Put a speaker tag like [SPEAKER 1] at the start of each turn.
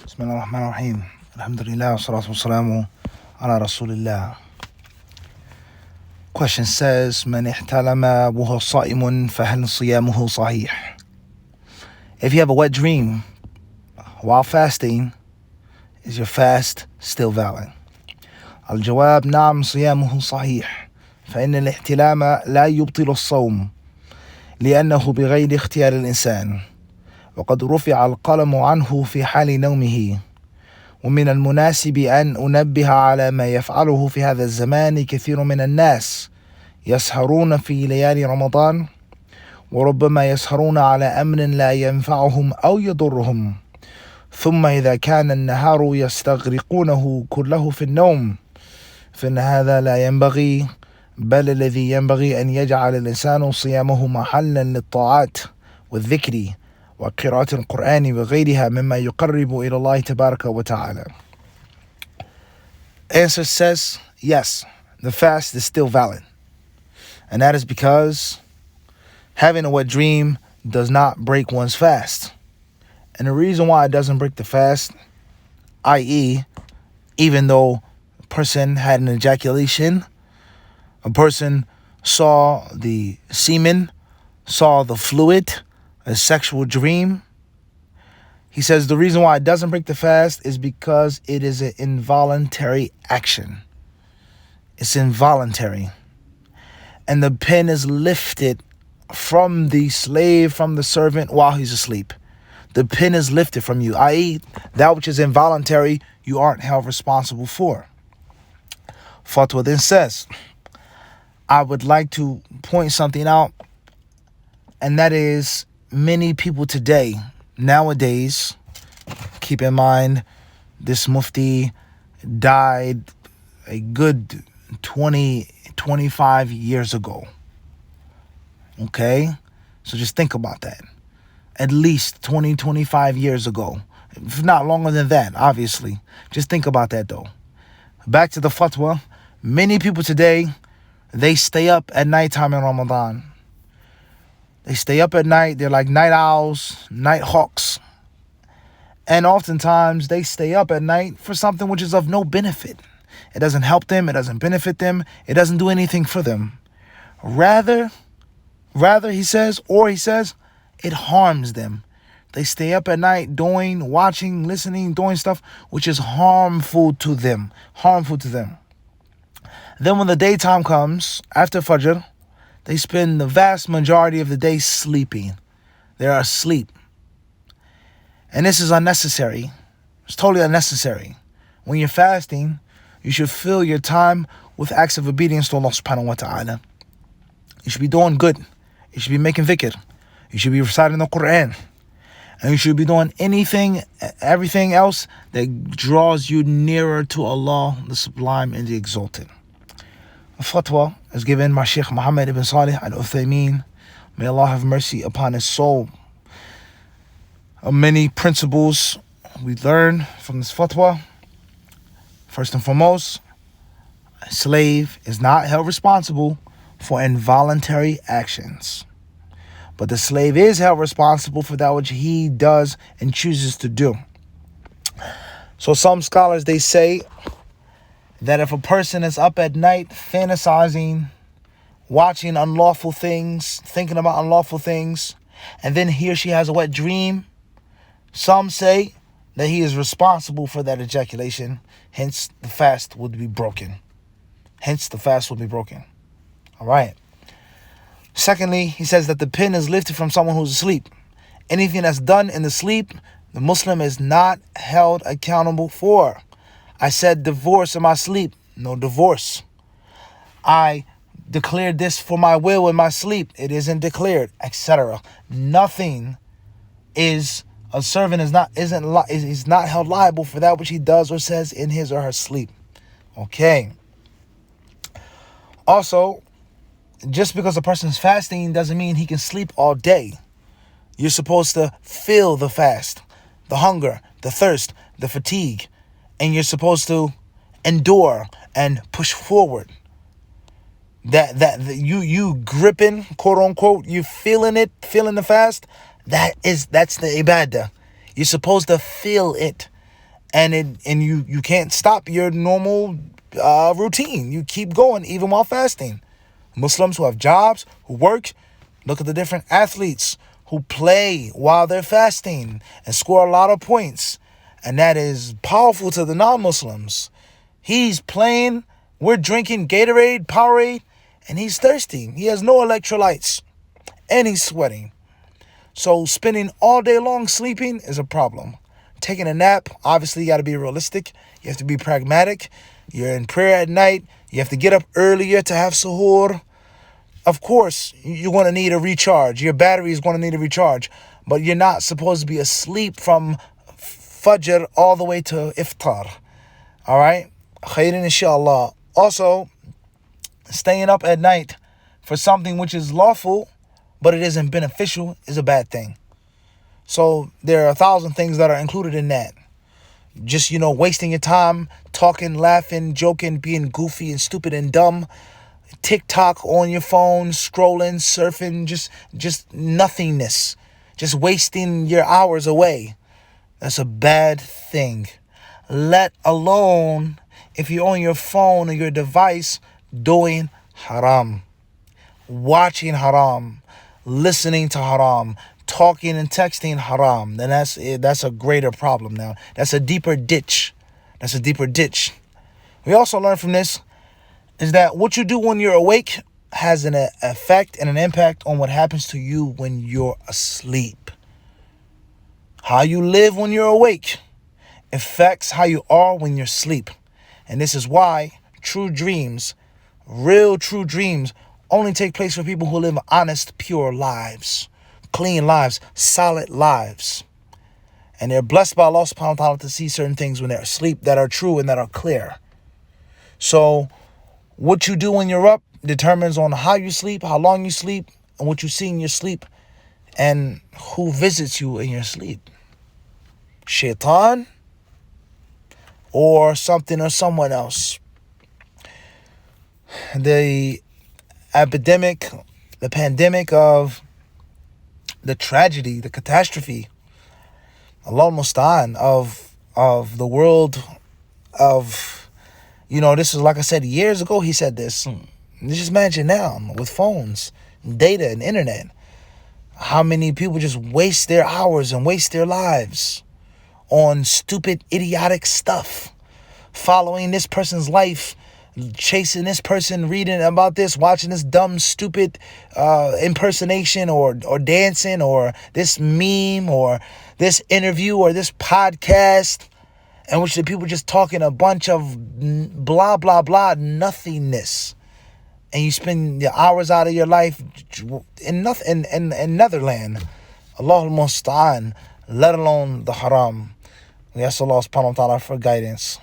[SPEAKER 1] Bismillahirrahmanirrahim. Alhamdulillah, salatu wassalamu ala rasulillah. Question says, Man ihtalama wuhu sa'imun fahal siyamuhu sahih. If you have a wet dream while fasting, is your fast still valid? الجواب نعم صيامه صحيح فإن الاحتلام لا يبطل الصوم لأنه بغير اختيار الإنسان وقد رفع القلم عنه في حال نومه ومن المناسب أن أنبه على ما يفعله في هذا الزمان كثير من الناس يسهرون في ليالي رمضان وربما يسهرون على أمر لا ينفعهم أو يضرهم ثم إذا كان النهار يستغرقونه كله في النوم فإن هذا لا ينبغي بل الذي ينبغي أن يجعل الإنسان صيامه محلا للطاعات والذكر وقراءة القرآن وغيرها مما يقرب إلى الله تبارك وتعالى. Answer says yes, the fast is still valid, and that is because having a wet dream does not break one's fast. And the reason why it doesn't break the fast, i.e., even though a person had an ejaculation, a person saw the semen, saw the fluid, a sexual dream, he says the reason why it doesn't break the fast is because it is an involuntary action. It's involuntary. And the pen is lifted from the slave, from the servant while he's asleep. The pen is lifted from you, i.e., that which is involuntary, you aren't held responsible for. Fatwa then says, I would like to point something out, and that is many people today, nowadays, keep in mind, this Mufti died a good 25 years ago. Okay? So just think about that. At least 25 years ago. If not longer than that, obviously. Just think about that, though. Back to the fatwa. Many people today, they stay up at nighttime in Ramadan. They stay up at night. They're like night owls, night hawks. And oftentimes, they stay up at night for something which is of no benefit. It doesn't help them. It doesn't benefit them. It doesn't do anything for them. Rather, he says, it harms them. They stay up at night doing, watching, listening, doing stuff which is harmful to them. Then when the daytime comes, after Fajr, they spend the vast majority of the day sleeping. They're asleep. And this is unnecessary. It's totally unnecessary. When you're fasting, you should fill your time with acts of obedience to Allah subhanahu wa ta'ala. You should be doing good. You should be making dhikr. You should be reciting the Quran. And you should be doing everything else that draws you nearer to Allah, the Sublime and the Exalted. A fatwa is given by Shaykh Muhammad ibn Salih al Uthaymeen. May Allah have mercy upon his soul. Many principles we learn from this fatwa. First and foremost, a slave is not held responsible for involuntary actions. But the slave is held responsible for that which he does and chooses to do. So some scholars, they say that if a person is up at night fantasizing, watching unlawful things, thinking about unlawful things, and then he or she has a wet dream, some say that he is responsible for that ejaculation. Hence, the fast would be broken. All right. Secondly, he says that the pen is lifted from someone who's asleep. Anything that's done in the sleep, the Muslim is not held accountable for. I said divorce in my sleep. No divorce. I declared this for my will in my sleep. It isn't declared, etc. Nothing is, a servant is not held liable for that which he does or says in his or her sleep. Okay. Also, just because a person is fasting doesn't mean he can sleep all day. You're supposed to feel the fast, the hunger, the thirst, the fatigue, and you're supposed to endure and push forward. That you gripping, quote unquote, you feeling the fast. That's the ibadah. You're supposed to feel it. and you can't stop your normal routine. You keep going even while fasting. Muslims who have jobs, who work, look at the different athletes who play while they're fasting and score a lot of points. And that is powerful to the non-Muslims. He's playing, we're drinking Gatorade, Powerade, and he's thirsty. He has no electrolytes, and he's sweating. So spending all day long sleeping is a problem. Taking a nap, obviously you got to be realistic. You have to be pragmatic. You're in prayer at night. You have to get up earlier to have suhoor. Of course, you're going to need a recharge. Your battery is going to need a recharge. But you're not supposed to be asleep from Fajr all the way to Iftar. All right? Khairin inshallah. Also, staying up at night for something which is lawful, but it isn't beneficial, is a bad thing. So there are 1,000 things that are included in that. Just, wasting your time, talking, laughing, joking, being goofy and stupid and dumb. TikTok on your phone, scrolling, surfing, just nothingness. Just wasting your hours away. That's a bad thing. Let alone if you're on your phone or your device doing haram, watching haram, listening to haram, talking and texting haram, then that's a greater problem now. That's a deeper ditch. We also learn from this is that what you do when you're awake has an effect and an impact on what happens to you when you're asleep. How you live when you're awake affects how you are when you're asleep. And this is why true dreams, real true dreams, only take place for people who live honest, pure lives, clean lives, solid lives. And they're blessed by Allah subhanahu wa ta'ala to see certain things when they're asleep that are true and that are clear. So what you do when you're up determines on how you sleep, how long you sleep, and what you see in your sleep, and who visits you in your sleep. Shaitan or something or someone else. The epidemic, the pandemic of the tragedy, the catastrophe, Allah Musta'an, of the world of, this is like I said years ago, he said this. Just imagine now with phones, data and internet, how many people just waste their hours and waste their lives on stupid, idiotic stuff, following this person's life, chasing this person, reading about this, watching this dumb, stupid impersonation or dancing or this meme or this interview or this podcast, in which the people just talking a bunch of blah, blah, blah, nothingness. And you spend your hours out of your life in Netherland. Allah al-Musta'an, let alone the haram. We ask Allah subhanahu wa ta'ala for guidance.